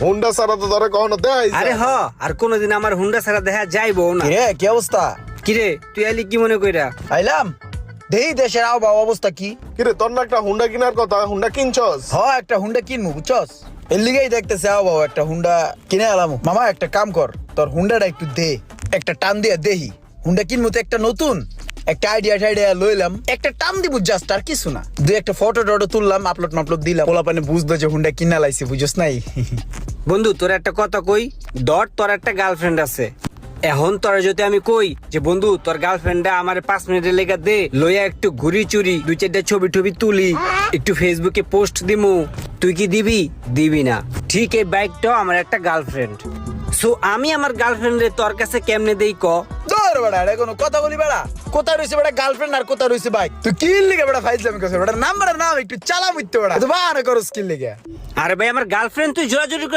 Honda ছাড়া তো ধরে কখনো দেখাই যায় আরে না। হ আর কোনোদিন আমার হুন্ডা ছাড়া দেখা যাইবো না। রে কি অবস্থা? কিরে তুই আইলি কি মনে কইরা? আইলাম দেই দেশের আবহাওয়া অবস্থা কি? কিরে তোর না একটা হুন্ডা কেনার কথা, হুন্ডা কিনছস? একটা হুন্ডা কিনবো বুঝছস, এর লিগেই দেখতেছে আবহাওয়া একটা হুন্ডা কিনে আলাম। মামা একটা কাম কর, তোর হুন্ডাটা একটু দে, একটা টান দিয়ে দেহি। হুন্ডা কিনবো তো একটা নতুন, একটা আইডিয়া টাইডিয়া লইলাম, একটা টান দিব জাস্ট, আর কিছু না। দুই একটা ফটো টটো তুললাম, আপলোড মাপলোড দিলাম, পোলা পানে বুঝলো যে হুন্ডা কিনা লাইছি, বুঝছস নাই? বন্ধু তোর একটা কথা কই, ডট তোর একটা গার্লফ্রেন্ড আছে। এখন তোর যদি আমি কই যে বন্ধু তোর গার্লফ্রেন্ডটা আমার 5 মিনিটের লেগে দে, লইয়া একটু ঘুরি চুরি 2-4টা ছবি টবি তুলি, একটু ফেসবুকে পোস্ট দিমু, তুই কি দিবি? দিবি না। ঠিক এই বাইকটাও আমার একটা গার্লফ্রেন্ড। সো আমি আমার গার্লফ্রেন্ডে তোর কাছে কেমনে দেই ক? ধর বেড়া, এটা কোনো কথা বলি বেড়া? কোথায় রয়েছে বেড়া গার্লফ্রেন্ড আর কোথায় রয়েছে বাইক? তুই কি লিগে বেড়া ফাইজলামি করছিস? বেড়া নাম্বারের নাম একটু চালা মুইতে বেড়া, তো বাহানা করস কি লিগে? আরে ভাই আমার গার্লফ্রেন্ড তুই জোরাজুরি